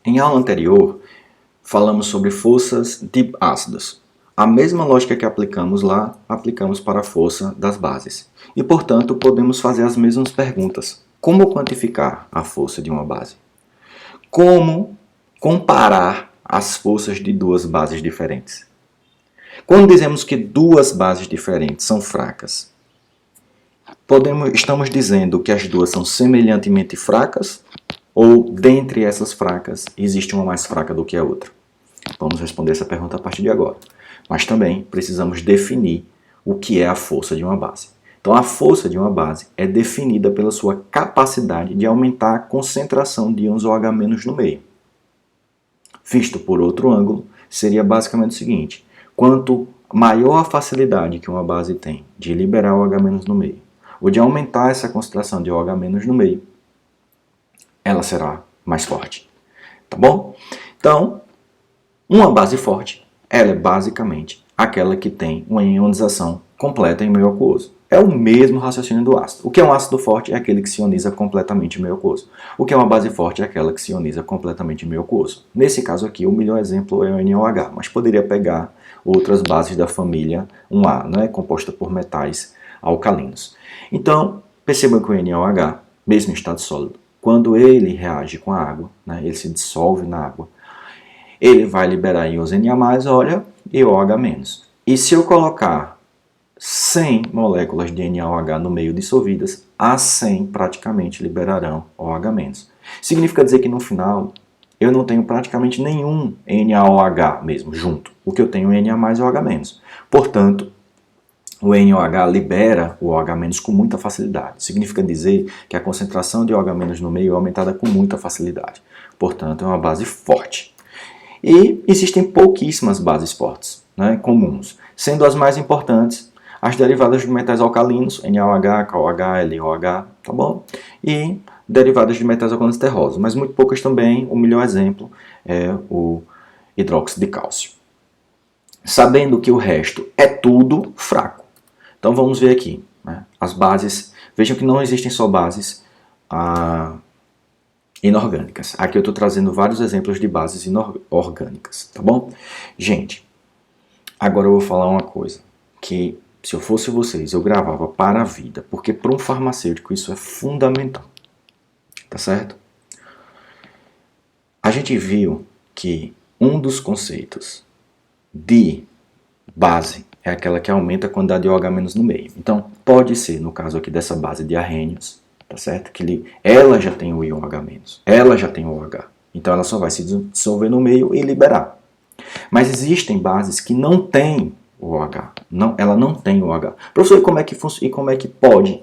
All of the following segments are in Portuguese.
Em aula anterior, falamos sobre forças de ácidos. A mesma lógica que aplicamos lá, aplicamos para a força das bases. E, portanto, podemos fazer as mesmas perguntas. Como quantificar a força de uma base? Como comparar as forças de duas bases diferentes? Quando dizemos que duas bases diferentes são fracas, estamos dizendo que as duas são semelhantemente fracas? Ou, dentre essas fracas, existe uma mais fraca do que a outra? Vamos responder essa pergunta a partir de agora. Mas também precisamos definir o que é a força de uma base. Então, a força de uma base é definida pela sua capacidade de aumentar a concentração de íons OH- no meio. Visto por outro ângulo, seria basicamente o seguinte: quanto maior a facilidade que uma base tem de liberar OH- no meio, ou de aumentar essa concentração de OH- no meio, ela será mais forte. Tá bom? Então, uma base forte, ela é basicamente aquela que tem uma ionização completa em meio aquoso. É o mesmo raciocínio do ácido. O que é um ácido forte é aquele que se ioniza completamente em meio aquoso. O que é uma base forte é aquela que se ioniza completamente em meio aquoso. Nesse caso aqui, o melhor exemplo é o NaOH, mas poderia pegar outras bases da família 1A, né, composta por metais alcalinos. Então, percebam que o NaOH, mesmo em estado sólido, quando ele reage com a água, né, ele se dissolve na água, ele vai liberar íons Na+, olha, e OH-. E se eu colocar 100 moléculas de NaOH no meio dissolvidas, as 100 praticamente liberarão OH-. Significa dizer que no final eu não tenho praticamente nenhum NaOH mesmo junto. O que eu tenho é Na+ e OH-. Portanto, o NaOH libera o OH- com muita facilidade. Significa dizer que a concentração de OH- no meio é aumentada com muita facilidade. Portanto, é uma base forte. E existem pouquíssimas bases fortes, né, comuns, sendo as mais importantes as derivadas de metais alcalinos, NaOH, KOH, LiOH, tá bom? E derivadas de metais alcalinos terrosos, mas muito poucas também. O melhor exemplo é o hidróxido de cálcio. Sabendo que o resto é tudo fraco. Então vamos ver aqui, né, as bases. Vejam que não existem só bases inorgânicas. Aqui eu estou trazendo vários exemplos de bases inorgânicas, tá bom? Gente, agora eu vou falar uma coisa que, se eu fosse vocês, eu gravava para a vida, porque para um farmacêutico isso é fundamental, tá certo? A gente viu que um dos conceitos de base é aquela que aumenta a quantidade de OH- no meio. Então, pode ser, no caso aqui dessa base de arrênios, tá certo? Que ela já tem o íon OH-, ela já tem o OH. Então, ela só vai se dissolver no meio e liberar. Mas existem bases que não têm o OH. Não, ela não tem o OH. Professor, e como é que funciona? E como é que pode,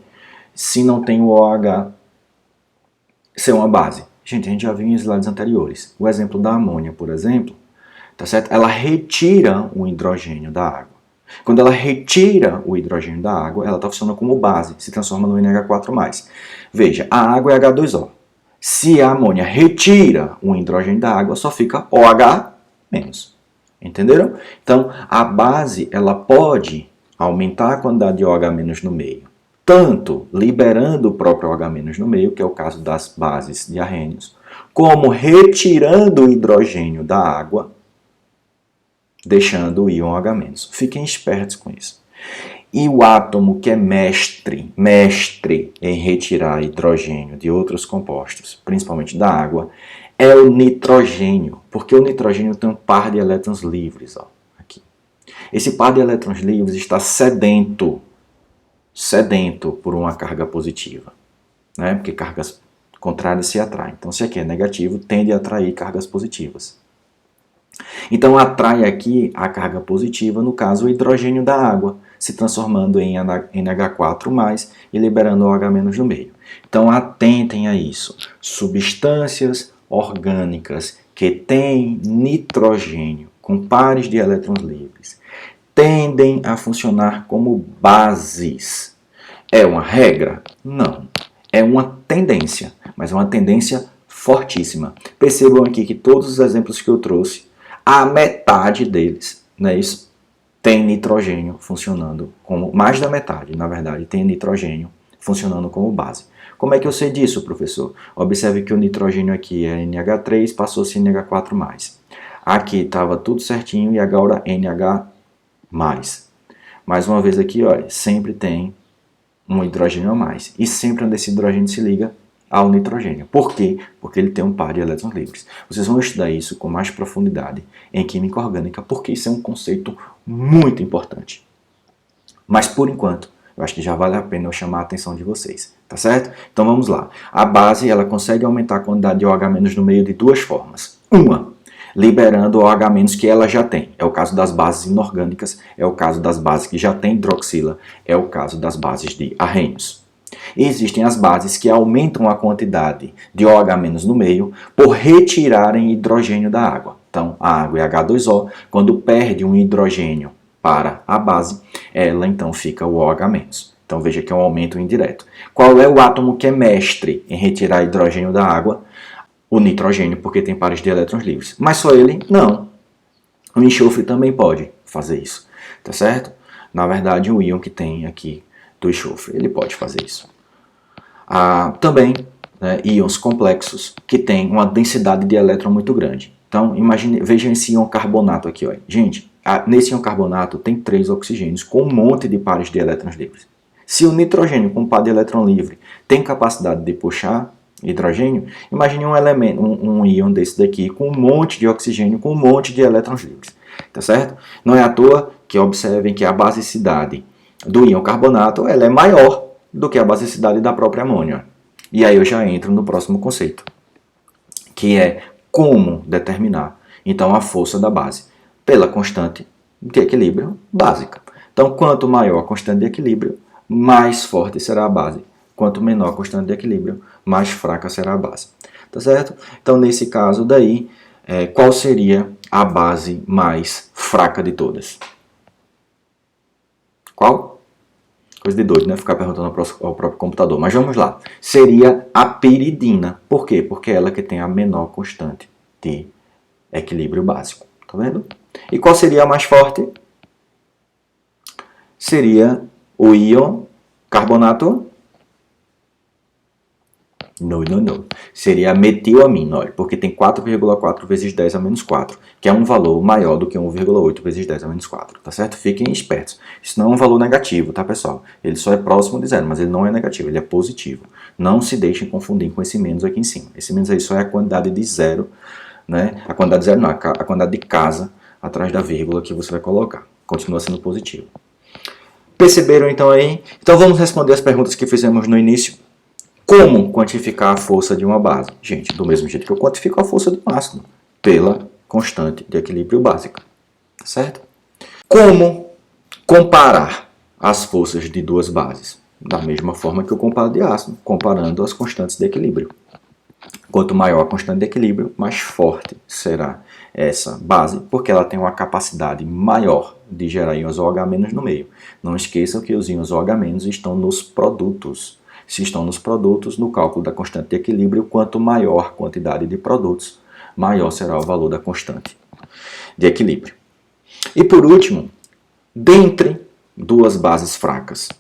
se não tem o OH, ser uma base? Gente, a gente já viu em slides anteriores. O exemplo da amônia, por exemplo, tá certo? Ela retira o hidrogênio da água. Quando ela retira o hidrogênio da água, ela está funcionando como base, se transforma no NH4+. Veja, a água é H2O. Se a amônia retira o hidrogênio da água, só fica OH-. Entenderam? Então, a base ela pode aumentar a quantidade de OH- no meio, tanto liberando o próprio OH- no meio, que é o caso das bases de arrênios, como retirando o hidrogênio da água, deixando o íon OH-. Fiquem espertos com isso. E o átomo que é mestre em retirar hidrogênio de outros compostos, principalmente da água, é o nitrogênio, porque o nitrogênio tem um par de elétrons livres. Ó, aqui. Esse par de elétrons livres está sedento por uma carga positiva, né? Porque cargas contrárias se atraem. Então, se aqui é negativo, tende a atrair cargas positivas. Então, atrai aqui a carga positiva, no caso, o hidrogênio da água, se transformando em NH4+, e liberando o OH- no meio. Então, atentem a isso. Substâncias orgânicas que têm nitrogênio com pares de elétrons livres tendem a funcionar como bases. É uma regra? Não. É uma tendência, mas é uma tendência fortíssima. Percebam aqui que todos os exemplos que eu trouxe, a metade deles, não é isso? Tem nitrogênio funcionando como, mais da metade, na verdade, tem nitrogênio funcionando como base. Como é que eu sei disso, professor? Observe que o nitrogênio aqui é NH3, passou a ser NH4+. Aqui estava tudo certinho e agora NH+. Mais uma vez aqui, olha, sempre tem um hidrogênio a mais. E sempre onde esse hidrogênio se liga ao nitrogênio. Por quê? Porque ele tem um par de elétrons livres. Vocês vão estudar isso com mais profundidade em química orgânica, porque isso é um conceito muito importante. Mas por enquanto, eu acho que já vale a pena eu chamar a atenção de vocês, tá certo? Então vamos lá. A base, ela consegue aumentar a quantidade de OH- no meio de duas formas. Uma, liberando o OH- que ela já tem. É o caso das bases inorgânicas, é o caso das bases que já tem hidroxila, é o caso das bases de arrênios. E existem as bases que aumentam a quantidade de OH- no meio por retirarem hidrogênio da água. Então, a água é H2O, quando perde um hidrogênio para a base, ela então fica o OH-. Então veja que é um aumento indireto. Qual é o átomo que é mestre em retirar hidrogênio da água? O nitrogênio, porque tem pares de elétrons livres. Mas só ele? Não. O enxofre também pode fazer isso, tá certo? Na verdade, o íon que tem aqui do enxofre, ele pode fazer isso. Também, né, íons complexos que têm uma densidade de elétron muito grande. Então, vejam esse íon carbonato aqui. Ó. Gente, nesse íon carbonato tem 3 oxigênios com um monte de pares de elétrons livres. Se o nitrogênio com par de elétron livre tem capacidade de puxar hidrogênio, imagine um íon desse daqui com um monte de oxigênio, com um monte de elétrons livres. Tá certo? Não é à toa que observem que a basicidade do íon carbonato ela é maior do que a basicidade da própria amônia. E aí eu já entro no próximo conceito, que é como determinar então a força da base pela constante de equilíbrio básica. Então, quanto maior a constante de equilíbrio, mais forte será a base. Quanto menor a constante de equilíbrio, mais fraca será a base. Tá certo? Então, nesse caso daí, qual seria a base mais fraca de todas? Qual? Coisa de doido, né? Ficar perguntando ao próprio computador. Mas vamos lá. Seria a piridina. Por quê? Porque é ela que tem a menor constante de equilíbrio básico. Tá vendo? E qual seria a mais forte? Seria o íon carbonato? Não. Seria a metilamina, olha, porque tem 4,4 vezes 10 a menos 4, que é um valor maior do que 1,8 vezes 10 a menos 4, tá certo? Fiquem espertos. Isso não é um valor negativo, tá, pessoal? Ele só é próximo de zero, mas ele não é negativo, ele é positivo. Não se deixem confundir com esse menos aqui em cima. Esse menos aí só é a quantidade de zero, né? A quantidade de zero não, a quantidade de casa atrás da vírgula que você vai colocar. Continua sendo positivo. Perceberam então aí? Então vamos responder as perguntas que fizemos no início. Como quantificar a força de uma base? Gente, do mesmo jeito que eu quantifico a força de um ácido, pela constante de equilíbrio básica, certo? Como comparar as forças de duas bases? Da mesma forma que eu comparo de ácido, comparando as constantes de equilíbrio. Quanto maior a constante de equilíbrio, mais forte será essa base, porque ela tem uma capacidade maior de gerar íons OH- no meio. Não esqueçam que os íons OH- estão nos produtos. Se estão nos produtos, no cálculo da constante de equilíbrio, quanto maior a quantidade de produtos, maior será o valor da constante de equilíbrio. E por último, dentre duas bases fracas,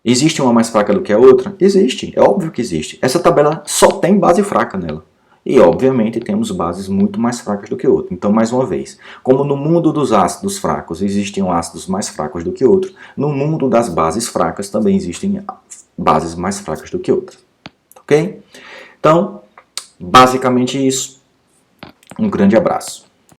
existe uma mais fraca do que a outra? Existe, é óbvio que existe. Essa tabela só tem base fraca nela. E, obviamente, temos bases muito mais fracas do que outras. Então, mais uma vez, como no mundo dos ácidos fracos existem ácidos mais fracos do que outros, no mundo das bases fracas também existem bases mais fracas do que outras. Ok? Então, basicamente isso. Um grande abraço.